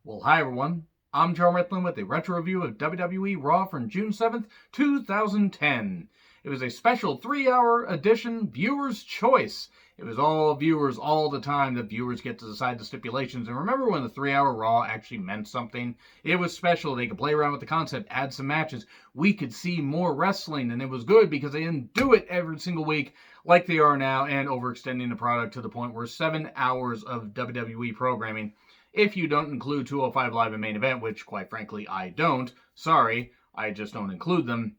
Well, hi everyone. I'm Joe Ritlin with a retro review of WWE Raw from June 7th, 2010. It was a special 3-hour edition Viewer's Choice. It was all viewers all the time. The viewers get to decide the stipulations. And remember when the 3-hour Raw actually meant something? It was special. They could play around with the concept, add some matches. We could see more wrestling, and it was good because they didn't do it every single week like they are now and overextending the product to the point where 7 hours of WWE programming, if you don't include 205 Live and Main Event, which quite frankly I don't. Sorry, I just don't include them.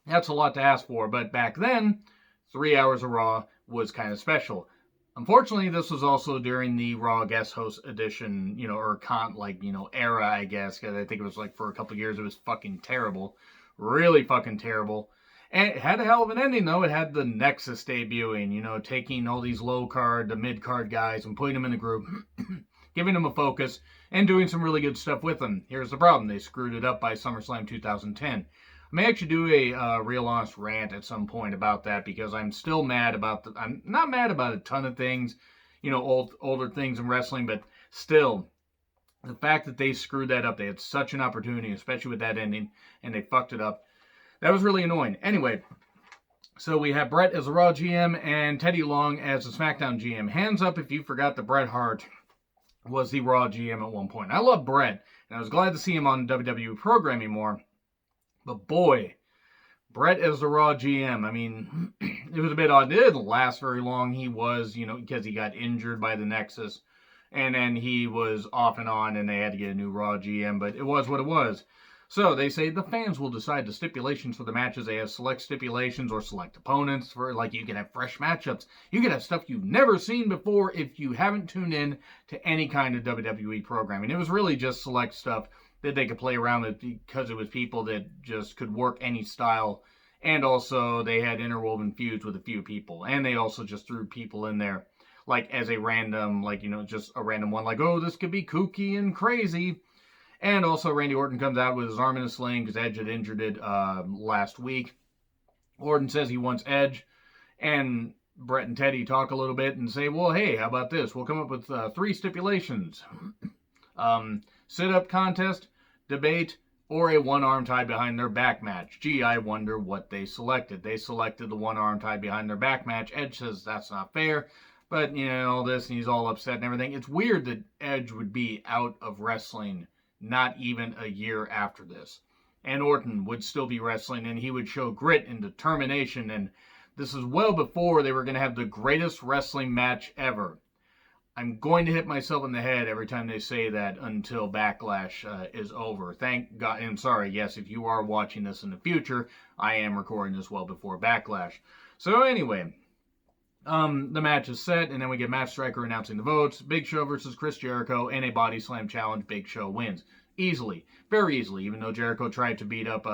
That's a lot to ask for, but back then, 3 hours of Raw was kind of special. Unfortunately, this was also during the Raw guest host edition, era, I guess, because I think it was like for a couple years it was fucking terrible. Really fucking terrible. And it had a hell of an ending, though. It had the Nexus debuting, taking all these low-card to mid-card guys and putting them in the group. Giving them a focus, and doing some really good stuff with them. Here's the problem. They screwed it up by SummerSlam 2010. I may actually do a real honest rant at some point about that, because I'm still mad about I'm not mad about a ton of things, older things in wrestling, but still, the fact that they screwed that up, they had such an opportunity, especially with that ending, and they fucked it up. That was really annoying. Anyway, so we have Bret as the Raw GM and Teddy Long as the SmackDown GM. Hands up if you forgot that Bret Hart was the Raw GM at one point. I love Bret, and I was glad to see him on WWE programming more. But boy, Bret as the Raw GM, I mean, it was a bit odd. It didn't last very long. He was, because he got injured by the Nexus, and then he was off and on, and they had to get a new Raw GM, but it was what it was. So they say the fans will decide the stipulations for the matches. They have select stipulations or select opponents for, like, you can have fresh matchups. You can have stuff you've never seen before if you haven't tuned in to any kind of WWE programming. It was really just select stuff that they could play around with because it was people that just could work any style. And also they had interwoven feuds with a few people. And they also just threw people in there like as a random, just a random one. Like, oh, this could be kooky and crazy. And also, Randy Orton comes out with his arm in a sling because Edge had injured it last week. Orton says he wants Edge. And Bret and Teddy talk a little bit and say, well, hey, how about this? We'll come up with 3 stipulations. Sit-up contest, debate, or a one-arm tied behind their back match. Gee, I wonder what they selected. They selected the one-arm tied behind their back match. Edge says that's not fair. But, all this, and he's all upset and everything. It's weird that Edge would be out of wrestling not even a year after this. And Orton would still be wrestling, and he would show grit and determination, and this is well before they were going to have the greatest wrestling match ever. I'm going to hit myself in the head every time they say that until Backlash is over. Thank God. And sorry, yes, if you are watching this in the future, I am recording this well before Backlash. So anyway, the match is set, and then we get Matt Striker announcing the votes. Big Show versus Chris Jericho in a body slam challenge. Big Show wins. Easily. Very easily, even though Jericho tried to beat up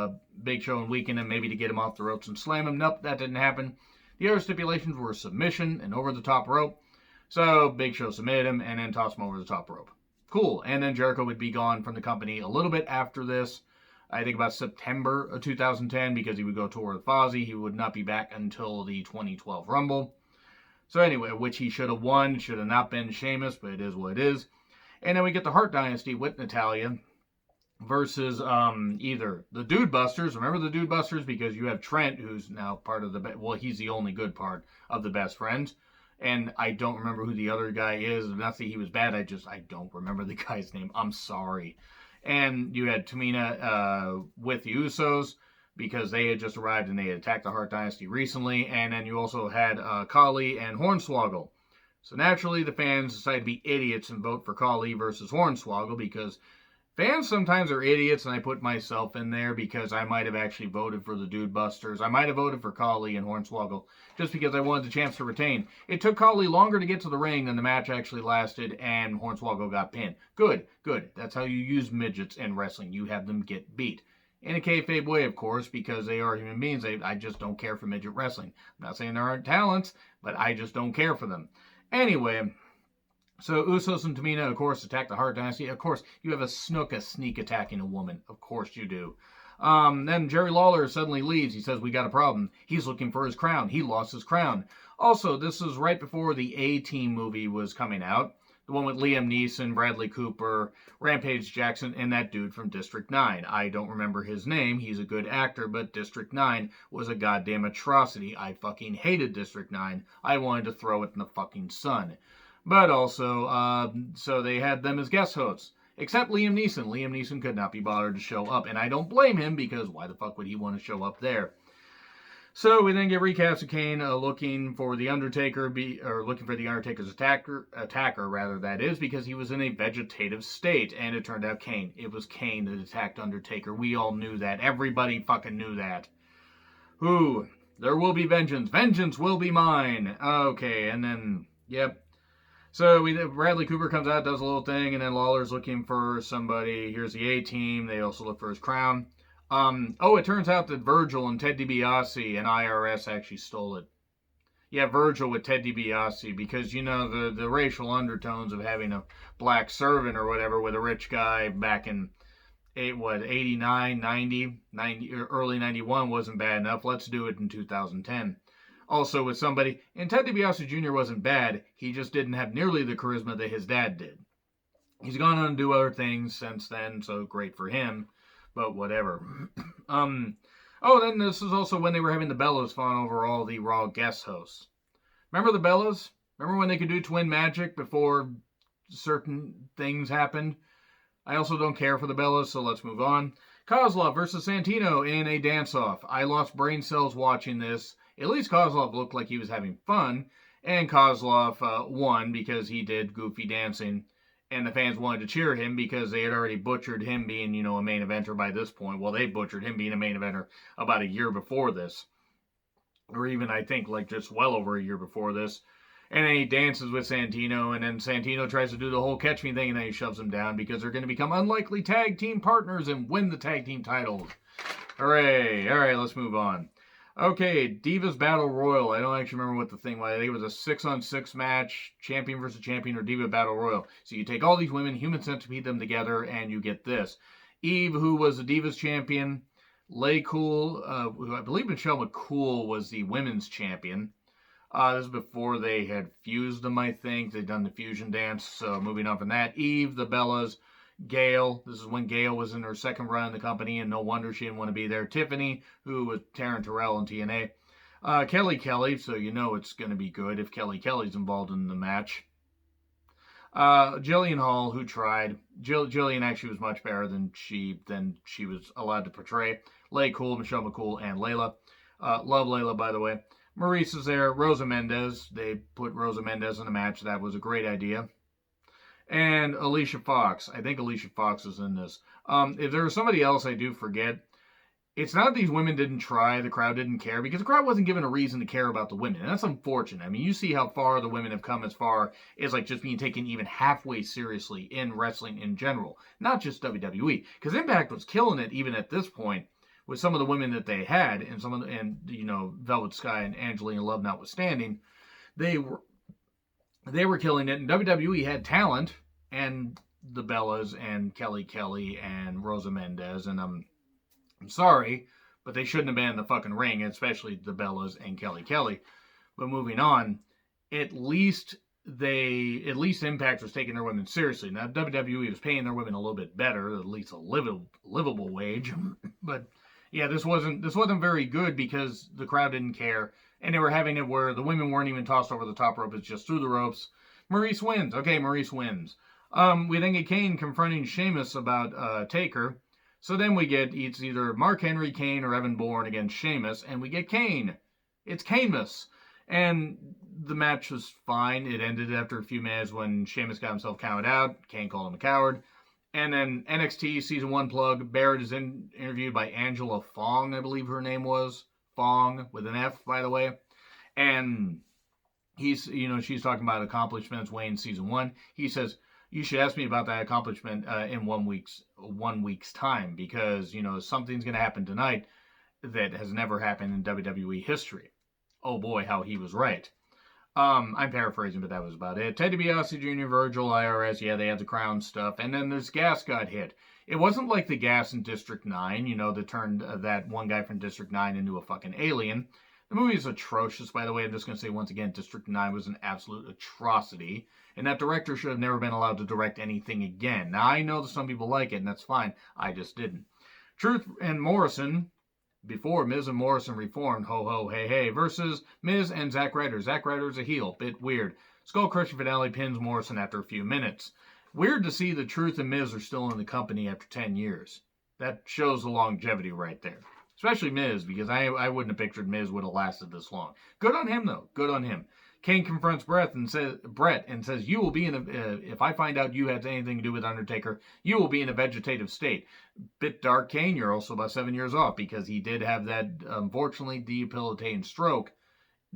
Big Show and weaken him, maybe to get him off the ropes and slam him. Nope, that didn't happen. The other stipulations were submission and over the top rope. So Big Show submitted him and then tossed him over the top rope. Cool. And then Jericho would be gone from the company a little bit after this. I think about September of 2010, because he would go tour with Fozzy. He would not be back until the 2012 Rumble. So anyway, which he should have won. Should have not been Sheamus, but it is what it is. And then we get the Hart Dynasty with Natalya versus either the Dude Busters. Remember the Dude Busters? Because you have Trent, who's now part of he's the only good part of the Best Friends. And I don't remember who the other guy is. Not that he was bad. I don't remember the guy's name. I'm sorry. And you had Tamina with the Usos, because they had just arrived and they had attacked the Hart Dynasty recently. And then you also had Khali and Hornswoggle. So naturally, the fans decided to be idiots and vote for Khali versus Hornswoggle, because fans sometimes are idiots, and I put myself in there because I might have actually voted for the Dude Busters. I might have voted for Khali and Hornswoggle just because I wanted the chance to retain. It took Khali longer to get to the ring than the match actually lasted, and Hornswoggle got pinned. Good, good. That's how you use midgets in wrestling. You have them get beat. In a kayfabe way, of course, because they are human beings. I just don't care for midget wrestling. I'm not saying there aren't talents, but I just don't care for them. Anyway, so Usos and Tamina, of course, attack the Hart Dynasty. Of course, you have a sneak attacking a woman. Of course you do. Then Jerry Lawler suddenly leaves. He says, we got a problem. He's looking for his crown. He lost his crown. Also, this is right before the A-Team movie was coming out. The one with Liam Neeson, Bradley Cooper, Rampage Jackson, and that dude from District 9. I don't remember his name. He's a good actor, but District 9 was a goddamn atrocity. I fucking hated District 9. I wanted to throw it in the fucking sun. But also, so they had them as guest hosts. Except Liam Neeson. Liam Neeson could not be bothered to show up, and I don't blame him, because why the fuck would he want to show up there? So we then get recaps of Kane looking for the Undertaker, looking for the Undertaker's attacker, that is, because he was in a vegetative state, and it turned out Kane. It was Kane that attacked Undertaker. We all knew that. Everybody fucking knew that. Who? There will be vengeance. Vengeance will be mine. Okay, and then, yep. So Bradley Cooper comes out, does a little thing, and then Lawler's looking for somebody. Here's the A-Team. They also look for his crown. It turns out that Virgil and Ted DiBiase and IRS actually stole it. Yeah, Virgil with Ted DiBiase, because, you know, the racial undertones of having a black servant or whatever with a rich guy back in, 89, 90, early 91 wasn't bad enough. Let's do it in 2010. Also with somebody, and Ted DiBiase Jr. wasn't bad, he just didn't have nearly the charisma that his dad did. He's gone on to do other things since then, so great for him. But whatever. Then this is also when they were having the Bellas fawn over all the Raw guest hosts. Remember the Bellas? Remember when they could do twin magic before certain things happened? I also don't care for the Bellas, so let's move on. Kozlov versus Santino in a dance-off. I lost brain cells watching this. At least Kozlov looked like he was having fun, and Kozlov won because he did goofy dancing. And the fans wanted to cheer him because they had already butchered him being, a main eventer by this point. Well, they butchered him being a main eventer about a year before this. Or even, I think, just well over a year before this. And then he dances with Santino, and then Santino tries to do the whole catch me thing, and then he shoves him down because they're going to become unlikely tag team partners and win the tag team titles. Hooray. All right, let's move on. Okay, Divas Battle Royal. I don't actually remember what the thing was. I think it was a 6-on-6 match, champion versus champion, or Diva Battle Royal. So you take all these women, human centipede them together, and you get this. Eve, who was the Divas champion. Lay Cool, who I believe Michelle McCool was the women's champion. This is before they had fused them, I think. They'd done the fusion dance, so moving on from that. Eve, the Bellas. Gail, this is when Gail was in her second run in the company, and no wonder she didn't want to be there. Tiffany, who was Taryn Terrell in TNA. Kelly, so you know it's going to be good if Kelly's involved in the match. Jillian Hall, who tried. Jillian actually was much better than she was allowed to portray. Lay Cool, Michelle McCool, and Layla. Love Layla, by the way. Maurice is there. Rosa Mendez. They put Rosa Mendez in the match. That was a great idea. And Alicia Fox. I think Alicia Fox is in this. If there was somebody else I do forget, it's not that these women didn't try, the crowd didn't care, because the crowd wasn't given a reason to care about the women. And that's unfortunate. I mean, you see how far the women have come as far as just being taken even halfway seriously in wrestling in general. Not just WWE. Because Impact was killing it even at this point with some of the women that they had, and Velvet Sky and Angelina Love notwithstanding. They were killing it, and WWE had talent, and the Bellas, and Kelly, and Rosa Mendez, and I'm sorry, but they shouldn't have been in the fucking ring, especially the Bellas and Kelly. But moving on, at least Impact was taking their women seriously. Now, WWE was paying their women a little bit better, at least a livable wage, but yeah, this wasn't very good because the crowd didn't care. And they were having it where the women weren't even tossed over the top rope. It's just through the ropes. Maurice wins. Okay, Maurice wins. We then get Kane confronting Sheamus about Taker. So then we get it's either Mark Henry, Kane, or Evan Bourne against Sheamus. And we get Kane. It's Kanemus. And the match was fine. It ended after a few minutes when Sheamus got himself counted out. Kane called him a coward. And then NXT Season 1 plug. Barrett is interviewed by Angela Fong, I believe her name was. Fong, with an F, by the way. And she's talking about accomplishments Wayne Season 1. He says, you should ask me about that accomplishment in 1 week's time, because, something's going to happen tonight that has never happened in WWE history. Oh boy, how he was right. I'm paraphrasing, but that was about it. Ted DiBiase Jr., Virgil, IRS, yeah, they had the crown stuff. And then this gas got hit. It wasn't like the gas in District 9, that turned that one guy from District 9 into a fucking alien. The movie is atrocious, by the way. I'm just going to say once again, District 9 was an absolute atrocity. And that director should have never been allowed to direct anything again. Now, I know that some people like it, and that's fine. I just didn't. Truth and Morrison, before Miz and Morrison reformed, ho ho hey hey, versus Miz and Zack Ryder. Zack Ryder's a heel, bit weird. Skull crushing finale pins Morrison after a few minutes. Weird to see that Truth and Miz are still in the company after 10 years. That shows the longevity right there. Especially Miz, because I wouldn't have pictured Miz would have lasted this long. Good on him, though. Good on him. Kane confronts Brett and says, "You will be in a. If I find out you had anything to do with Undertaker, you will be in a vegetative state." Bit dark, Kane. You're also about 7 years off because he did have that unfortunately debilitating stroke.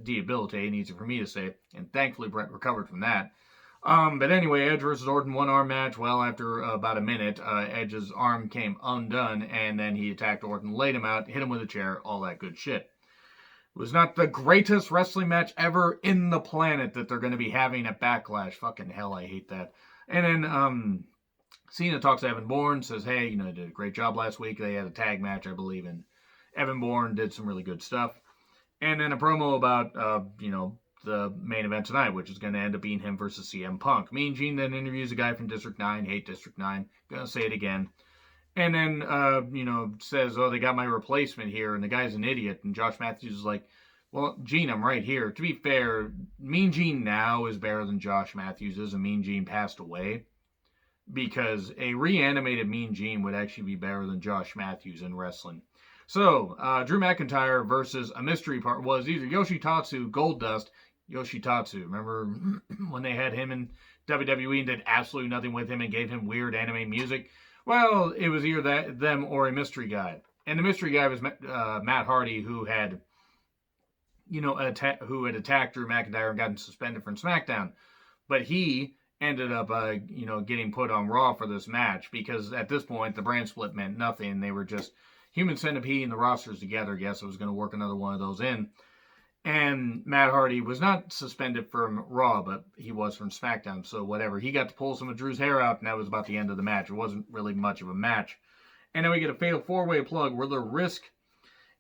Debilitating, easy for me to say, and thankfully Brett recovered from that. But anyway, Edge versus Orton, one-arm match. Well, after about a minute, Edge's arm came undone, and then he attacked Orton, laid him out, hit him with a chair, all that good shit. It was not the greatest wrestling match ever in the planet that they're going to be having at Backlash. Fucking hell, I hate that. And then Cena talks to Evan Bourne, says, hey, you did a great job last week. They had a tag match, I believe, and Evan Bourne did some really good stuff. And then a promo about, the main event tonight, which is going to end up being him versus CM Punk. Mean Gene then interviews a guy from District 9, hate District 9, gonna say it again. And then, says, oh, they got my replacement here, and the guy's an idiot. And Josh Matthews is like, well, Gene, I'm right here. To be fair, Mean Gene now is better than Josh Matthews is, and Mean Gene passed away. Because a reanimated Mean Gene would actually be better than Josh Matthews in wrestling. So, Drew McIntyre versus a mystery part was either Yoshitatsu, Goldust, Yoshitatsu. Remember when they had him in WWE and did absolutely nothing with him and gave him weird anime music? Well, it was either them or a mystery guy. And the mystery guy was Matt Hardy, who had, attacked Drew McIntyre and gotten suspended from SmackDown. But he ended up, getting put on Raw for this match because at this point the brand split meant nothing. They were just Human Centipede and the rosters together. I guess I was going to work another one of those in. And Matt Hardy was not suspended from Raw, but he was from SmackDown, so whatever. He got to pull some of Drew's hair out, and that was about the end of the match. It wasn't really much of a match. And then we get a fatal four-way plug where the risk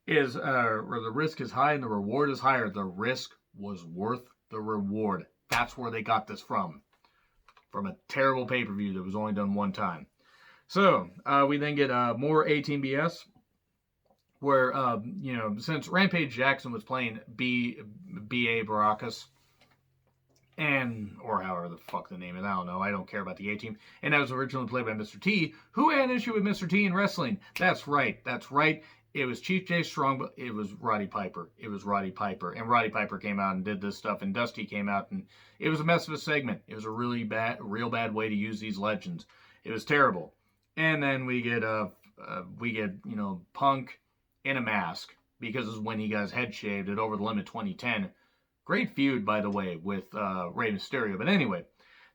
is high and the reward is higher. The risk was worth the reward. That's where they got this from a terrible pay-per-view that was only done one time. So we then get more A-Team BS. Where, since Rampage Jackson was playing B.A. Baracus, or however the fuck the name is, I don't know, I don't care about the A-Team, and that was originally played by Mr. T, who had an issue with Mr. T in wrestling. That's right, it was Chief J Strong, but it was Roddy Piper, and Roddy Piper came out and did this stuff, and Dusty came out, and it was a mess of a segment. It was a real bad way to use these legends. It was terrible. And then we get Punk in a mask, because this is when he got his head shaved at Over the Limit 2010. Great feud, by the way, with Rey Mysterio. But anyway,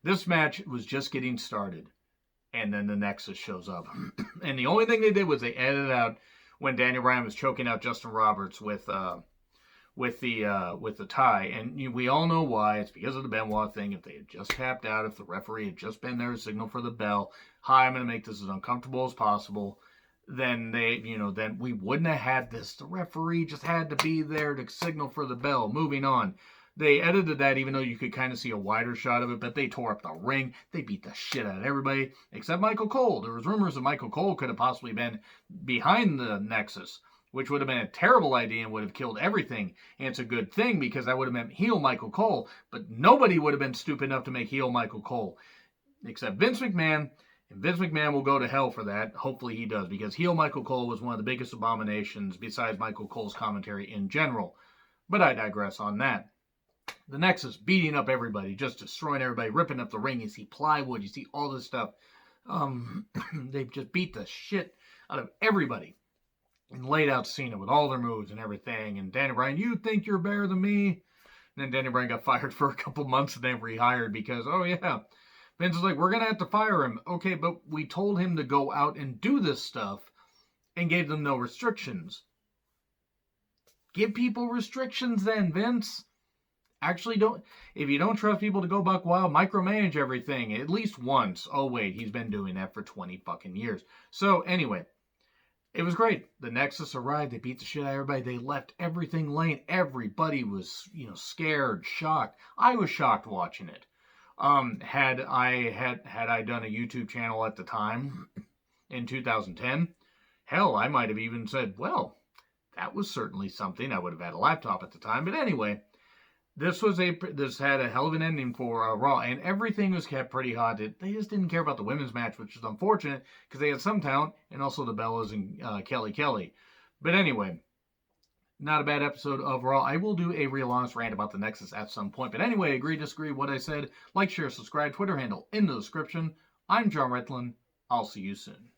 this match was just getting started, and then the Nexus shows up. And the only thing they did was they edited out when Daniel Bryan was choking out Justin Roberts with the tie. And we all know why. It's because of the Benoit thing. If they had just tapped out, if the referee had just been there to signal for the bell, hi, I'm going to make this as uncomfortable as possible, then then we wouldn't have had this. The referee just had to be there to signal for the bell. Moving on. They edited that even though you could kind of see a wider shot of it, but they tore up the ring. They beat the shit out of everybody except Michael Cole. There was rumors that Michael Cole could have possibly been behind the Nexus, which would have been a terrible idea and would have killed everything. And it's a good thing because that would have meant heel Michael Cole, but nobody would have been stupid enough to make heel Michael Cole except Vince McMahon. And Vince McMahon will go to hell for that. Hopefully he does, because heel Michael Cole was one of the biggest abominations besides Michael Cole's commentary in general. But I digress on that. The Nexus beating up everybody, just destroying everybody, ripping up the ring. You see plywood, you see all this stuff. They just beat the shit out of everybody and laid out Cena with all their moves and everything. And Daniel Bryan, you think you're better than me? And then Daniel Bryan got fired for a couple months and then rehired because, oh yeah, Vince is like, we're going to have to fire him. Okay, but we told him to go out and do this stuff and gave them no restrictions. Give people restrictions then, Vince. Actually, if you don't trust people to go buck wild, micromanage everything at least once. Oh, wait, he's been doing that for 20 fucking years. So, anyway, It was great. The Nexus arrived. They beat the shit out of everybody. They left everything laying. Everybody was, scared, shocked. I was shocked watching it. Had I done a YouTube channel at the time in 2010, hell, I might have even said, well, that was certainly something. I would have had a laptop at the time. But anyway, this had a hell of an ending for Raw, and everything was kept pretty hot. They just didn't care about the women's match, which is unfortunate because they had some talent, and also the Bellas and Kelly. But anyway, not a bad episode of Raw. I will do a real honest rant about the Nexus at some point. But anyway, agree, disagree, what I said. Like, share, subscribe, Twitter handle in the description. I'm John Retlin. I'll see you soon.